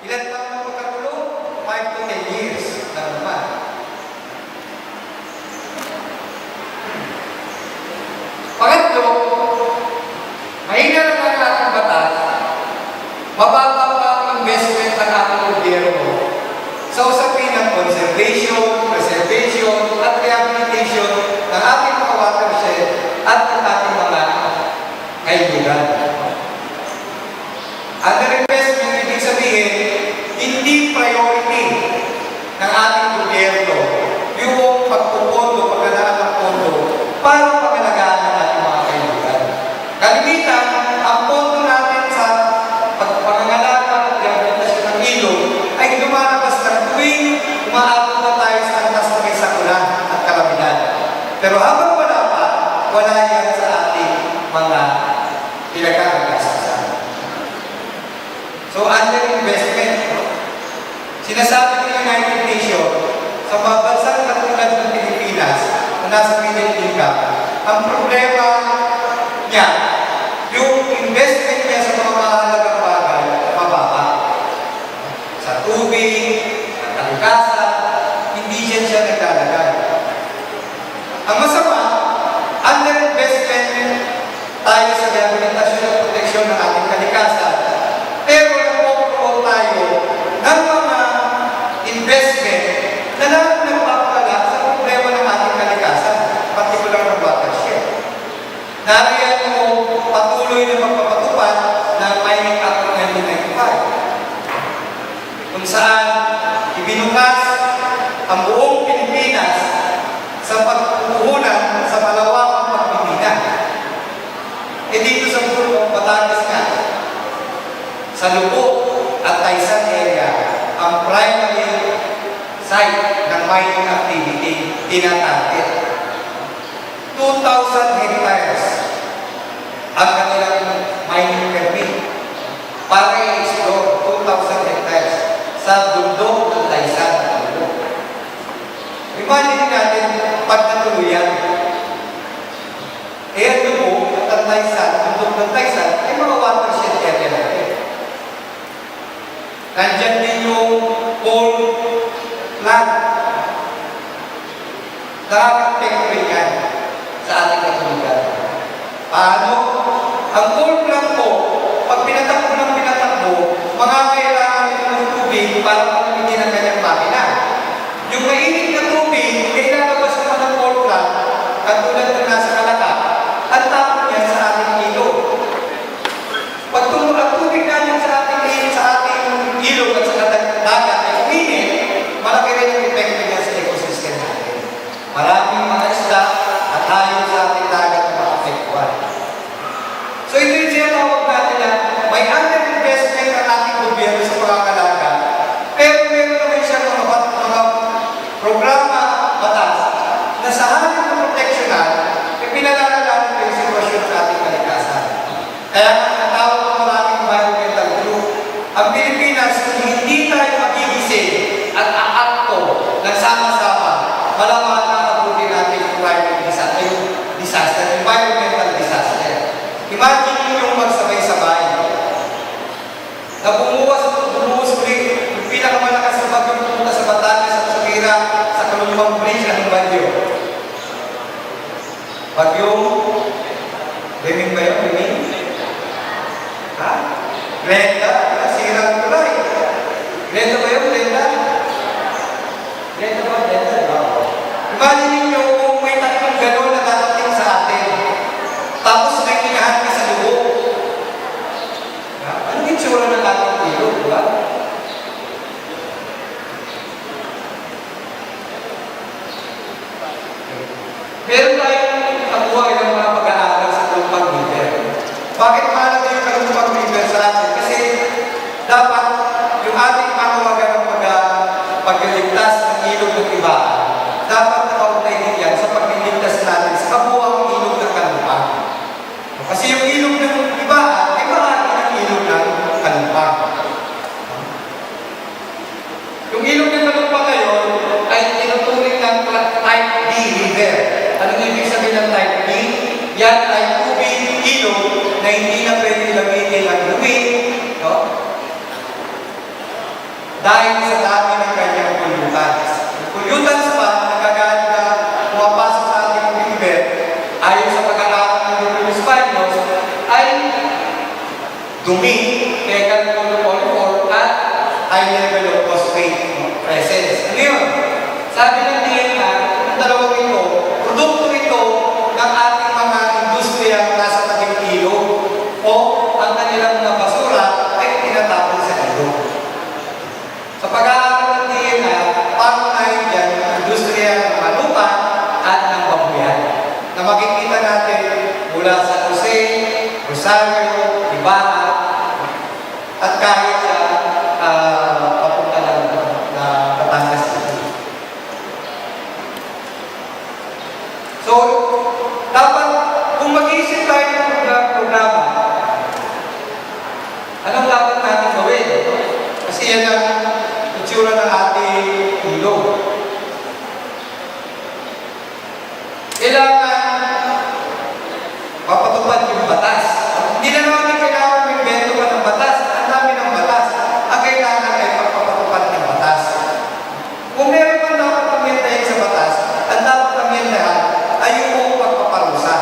Ilan taon na magkakulong? 5 to 10 years na naman. Pangatlo, mahina na lang ating batas, mababa pa ang investment ng ating gobyerno sa usapin ng conservation, preservation, at rehabilitation ng ating mga watershed at ng ating mga kaibigan. Underinvestment, ibig sabihin, hindi priority ng ating gobyerno yung pagpupondo, paglalaan ng pondo para pangalagaan ng ating mga kaibigan. Kalimitan, ang pondo natin sa pagpangalagaan at rehabilitasyon ng ilog ay lumalabas ng tuwing umaabot na tayo sa antas na may sakuna at kalamidad. Pero habang wala pa, wala yan sa ating mga pinagkakagastasan. So, underinvestment. Sinasabi ng United Nations, sa mga bansang katulad ng Pilipinas na nasa middle income, ang problema niya, yung investment niya sa mga mahalagang bagay, mababa. Sa tubig, sa kalikasan, hindi siya naglalagay. Ang masama, underinvestment tayo sa rehabilitasyon at proteksyon ng ating kalikasan. Pero nagpo-promote tayo ng mga investment na nagpapagala sa problema ng ating kalikasan, partikular ng watershed. Nariyan mo patuloy na magpapatupad ng Mining Act ng 1995 kung saan ibinukas ang buong Pilipinas sa pagpupuhunan sa malawakang pagmimina. E dito sa Purong Batangas nga, sa Lubog at Taysan area, ang primary site ng mining activity tinatarget. 2,000 hectares ang kanilang mining permit para i-explore 2,000 hectares sa bundok ng Taysan. Imagine natin pag natuluyan. Ang Lubog at ang Taysan, bundok ng Taysan, ay mga watershed area natin. Nandyan din yung coal plant. Nakakapekto rin yan sa ating katulugan. Paano? Ang coal plant po, pag pinatakbo, mangangailangan ng tubig para pamimigin ang kanyang makina. Yung mainit na tubig, kailalabas naman ng coal plant, katulad na nasa Kalaka, at tapos yan sa ating ilog. Pag ang tubig natin sa ating ilog at sa dagat ay uminit, malaki rin ang epekto niya sa ecosystem natin. Maraming mga isda at hayop sa ating dagat na maapektuhan. So ito yung sinatawag natin na may underinvestment ang ating gobyerno sa pangangalaga, pero meron naman siya mga programa, batas, na sa halip ng proteksyonan, ay pinalalalaan ko yung sitwasyon sa ating kalikasan. Kaya ang tawag ng maraming environmental group, ang Pilipinas, kung hindi tayo magigising at aakto ng sama-sama, malamang nakabuti natin yung climate disaster, environmental disaster. Imagine yung magsabay-sabay na bumuhos ulit yung pinakamalakas na bagyong pumunta sa Batangas at sumira sa Kalulumang Bridge ng Bagyo. Bagyong Reming ba yun? Reming? Ha? Greta? Sirang tulay. Greta ba yun? Greta? Greta ba? Greta? Imagine ninyo kung may tatlong gano'n na dadating sa atin. Tapos may kinahan ka sa lubog. Anong itsura ng ating ilog, di ba? Meron tayong nakuha ng mga pag-aaral sa Kalumpang River. Bakit mahalaga yung Kalumpang River sa atin? Kasi dapat yung ating panawagan ng pagliligtas ng ilog ng iba, dapat nakaugnay din yan sa pagliligtas natin sa kabuang ilog ng Kalumpang. Kasi yung ilog ng iba ay marami ng ilog ng Kalumpang. Yung ilog ng Kalumpang ngayon ay tinuturing ng type D river. Anong ibig sabihin ng type D? Yan ay tubig ilog na hindi na pwede gamitin ang luwin, no? sa dami ng kanyang pollutants. Yung pollutants pa, nagagalit na pumapasok sa ating river, ayon sa pag-aaral ng European Spaniels, ay dumi, fecal coliform at high level of phosphate presence. Ano yun? Sabi ng DNA, ang dalawang ito, produkto ito ng ating mga industriya nasa tabing ilog o ang kanilang mga basura ay tinatapon sa ilog. Sa pag-aaral ng DNA, paano tayo dyan ang industriya ng mga lupa at ng babuyan na makikita natin mula sa Jose, Rosario, Ibarra, at kahit sa papunta na Batangas City. So, dapat kung mag-iisip tayo ng programa, anong dapat natin gawin? Kasi yan ang itsura ng ating ilog. Kailangan mapatupad yung batas. Hindi na naman kailangan mag-invento pa ng batas. Ang dami ng batas. Ang kailangan ay pagpapatupad ng batas. Kung meron man dapat pamyantahin sa batas, ang dapat pamyantahan ay yung pagpaparusa.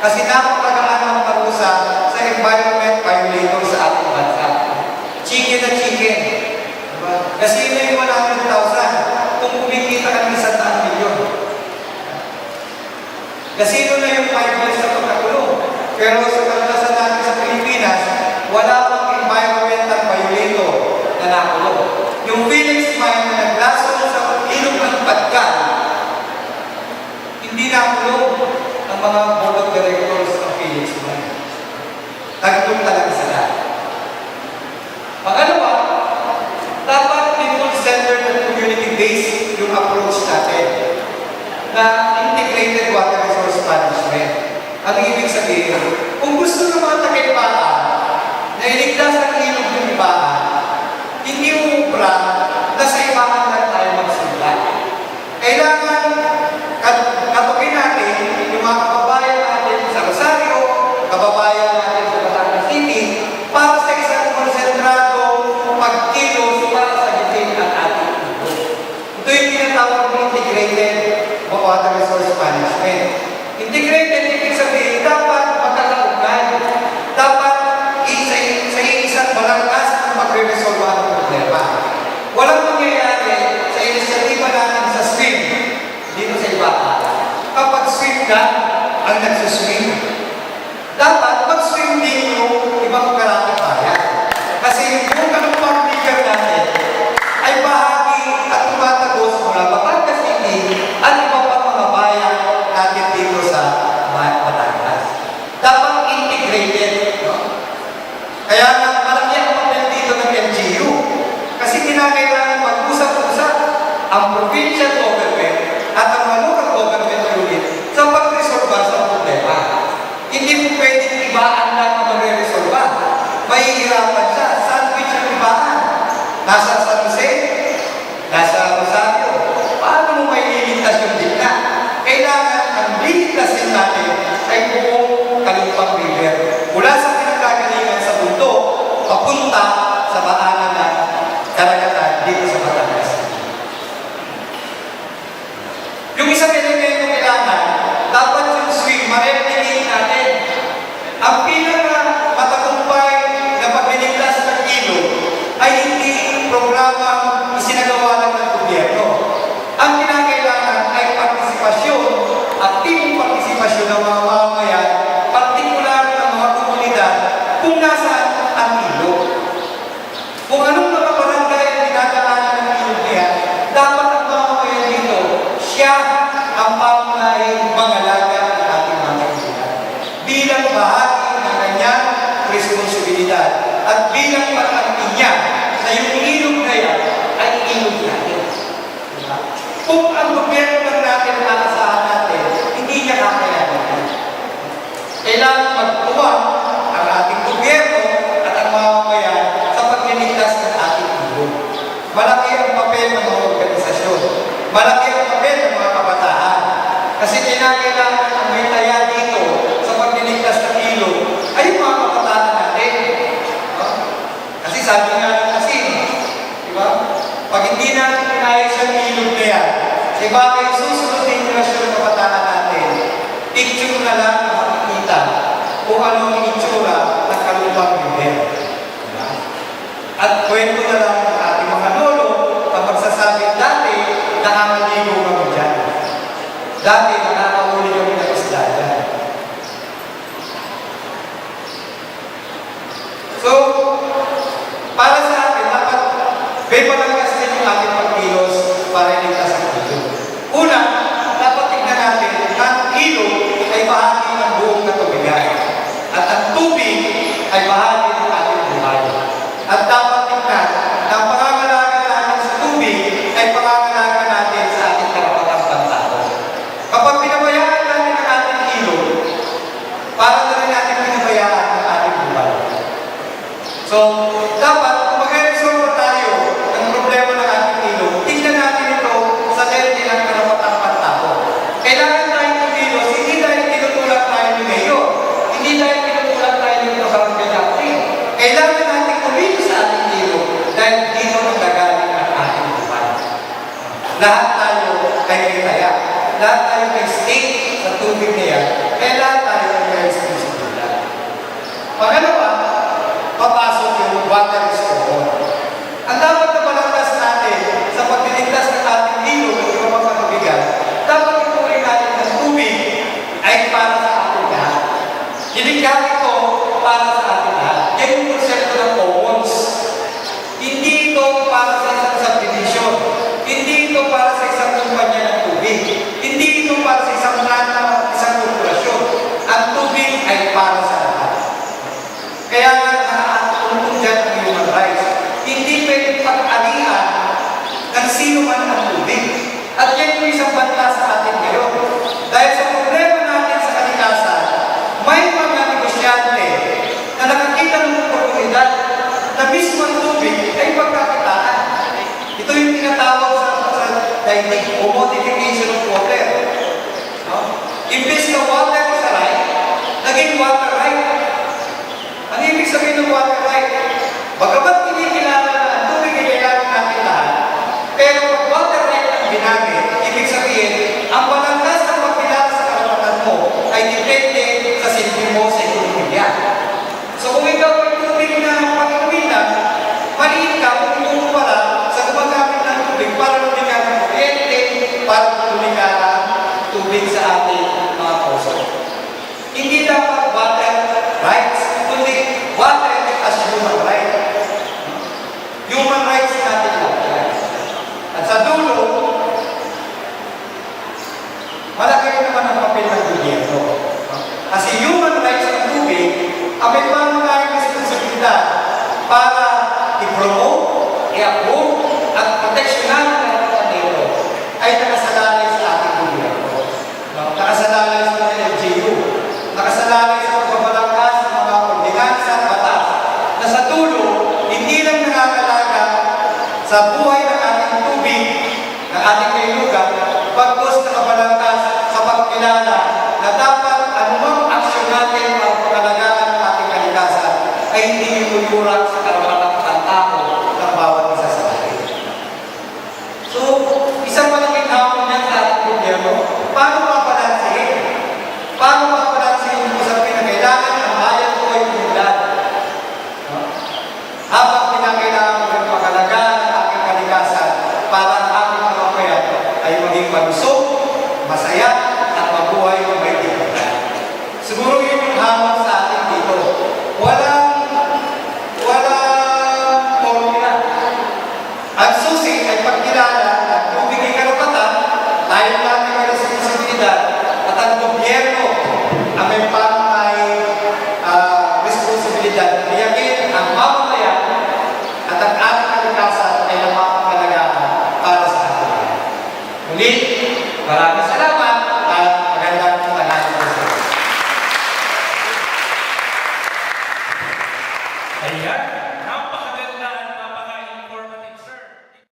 Kasi napakagaan ng parusa sa environment violator sa ating bansa. Chicken na chicken. Diba? Kasi yun yung 100,000 kung kumikita ka ng 100 milyon. Kasi yun na yung 5 years na pagkakulong. Pero sa kalalasan natin sa Pilipinas, wala pang environmental violator na nakulong. Yung Felix Mine na naglaso sa ilog ng Badgan, hindi nakulong ang mga board of directors ng Felix Mine. Nagkulong talaga sila. Pangalawa, dapat people-centered at community-based yung approach natin na integrated water resource management. Ang ibig sabihin, kung gusto ng mga taga-Ibaan na iligtas ang ilog ng Ibaan, hindi umubra na sa Ibaan lang tayo magsimula. Kailangan katugin natin yung mga kababayan natin sa Rosario, kababayan natin sa Batangas City, para sa isang konsentrado pagkilos para sa gitin ang ating ilog. Ito yung tinatawag ng integrated water resource management. Integrated, ibig sabihin, dapat magkakaugnay. Dapat sa isang balangkas ang magre-resolve ang problema. Walang mangyayari sa inisyatiba natin sa swim dito sa iba. Kapag swim ka, ang nagsuswim. Dapat mag-swim din yung ibang karatang bayan. Kasi yung buong kanumpang bigyan natin ay bahagi at tumatagos mula Batangas City at iba pa mga bayan natin dito sa Batangas. Dapat integrated. No? Kaya malaki ang papel dito ng LGU. Kasi kinakailangan mag-usap-usap ang provincial government at ang local government unit sa pag-resolve sa problema. Hindi mo pwedeng ibaan lang ang magre-resolve. Mahihirapan siya. Sandwich ang ibaan. Nasa San Jose, nasa Rosario. Paano mo may liligtas yung gitna? Kailangan ang liligtasin natin ay buong Kalumpang River. Mula sa pinagkagalingan sa mundo, papunta sa baanan ng karagatan dito sa Batangas. Yung isang elemento kailangan, dapat yung swim, ma-replicate natin. Ang pinaka-matagumpay na pagliligtas ng ilog ay hindi programa isinagawa lang ng gobyerno. Ang kinakailangan ay partisipasyon, aktibong partisipasyon ng mga mamamayan, partikular ng mga komunidad kung nasaan ang ilog. Kung anong mga barangay ang dinadaanan ng ilog niya, dapat ang mamamayan dito, siya ang pangunahing mangalaga ng ating mga komunidad. Bilang bahagi ng kanyang responsibilidad at bilang pag-angkin niya na yung ilog na yan ay ilog natin. Diba? Kung ang gobyerno lang natin ang nakasahan natin, hindi niya kakayanin. Kailangan magtuwang ang ating gobyerno at ang mamamayan sa pagliligtas ng ating ilog. Malaki ang papel ng mga organisasyon. Malaki ang papel ng mga kabataan. Kasi kinakailangan ang may taya dito sa pagliligtas ng ilog ay yung mga kabataan natin. Kasi sabi nga ng asin, di ba? Pag hindi natin pinayos yung ilog na yan. E baka yung susunod na integrasyon ng kabataan natin, picture na lang na makikita kung ano ang itsura ng kalubang river. At kwento na lang ng ating mga lolo na magsasabing dati, nakakaligo kami dyan. Dati, nakakahuli kami ng isda dyan. So, para sa atin, dapat may palangkas din yung ating pagkilos para iligtas ang ilog. Una, dapat tignan natin ang ilog ay bahagi ng buong katubigan. At ang tubig ay bahagi ng ating buhay. At dapat tignan na ang pangangalaga natin sa tubig ay pangangalaga natin sa ating karapatang pantao. Kapag pinabayaan natin ang ating ilog, para na rin natin pinabayaan ang ating buhay. So, dapat, kung mag-resolve tayo ang problema ng ating ilog, tingnan natin ito sa lente ng karapatang pantao. Kailangan tayo kumilos, hindi dahil tinutulak tayo ni Mayor, hindi dahil tinutulak tayo ni Barangay Captain. Kailangan natin kumilos sa ating ilog dahil dito nagagaling ang ating buhay. Lahat tayo ay may taya. Lahat tayo may stake sa tubig na yan. Kaya lahat tayo ay may responsibilidad. Pangalawa, papasok yung water is common. Ang dapat na palangkas natin sa pagliligtas ng ating ilog at iba pang katubigan, dapat ituloy natin ng tubig ay para sa ating lahat. Hiligyan ito para sa ating lahat. Yan yung konsepto ng commons. Hindi ito para sa isang subdivision. Hindi ito para sa isang kumpanya ng tubig. Hindi ito para sa isang planta o isang korporasyon. Ang tubig ay para sa lahat. Kaya nga nakatulong dyan ang human rights. Hindi pwedeng pag-alian ng sino man ang tubig. At yan yung isang banta sa atin ngayon. Dahil sa problema natin sa kalikasan, may mga negosyante na nakakita ng oportunidad na mismo ang tubig ay pagkakitaan. Ito yung tinatawag sa daigdig, commodification of water. No? Imbes na water sa right, naging water right. Ano ibig sabihin ng water right? Bagamat hindi kilala na ang tubig ay kailangan natin lahat, pero pag water right ang ginamit, ibig sabihin, ang palangkas ng pagkilala sa karapatan mo ay depende sa silbi mo sa ekonomiya. So kung ikaw ay tubig na pag-inuminan, maliit ka kung ikukumpara sa gumagamit ng tubig para lumika ng kuryente, para lumika ng tubig sa ating mga puso. Hindi dapat water rights, kundi water as human right. Human rights natin lang. At sa dulo, malaki rin naman ang papel ng gobyerno. Kasi human rights ng tubig, ang may pangunahing responsibilidad para i-promote, i-approve, at proteksyonan ng karapatan nito ay nakasalalay sa ating gobyerno. Nakasalalay sa mga LGU, nakasalalay sa pagbabalangkas ng mga ordinansa at batas na sa dulo, hindi lang nakakalaga sa buhay ng ating tubig, ng ating kailugan, pagkos nakabalangkas sa pagkilala na dapat anumang aksyon natin ang pangalagaan ng ating kalikasan ay hindi inuurak sa karapatang pantao ng bawat isa sa atin. So, isang malaking hamon yan sa ating gobyerno, paano mapalansihin? Paano mapalansihin yung usapin na kailangan ang bayan ko ay umulan? Habang pinakailangan mo ng pangalagaan ng ating kalikasan para ang ating mamamayan ay maging malusog, masaya, at mabuhay ng may dignidad. Siguro yun yung hamon sa atin dito. Walang formula. Ang susi ay pagkilala at tubig ay karapatan, tayo natin may responsibilidad at ang gobyerno ang may responsibilidad na yakin ang mamamayan at ang ating kalikasan ay napapangalagaan para sa atin. Muli, maraming salamat at magandang tanghali.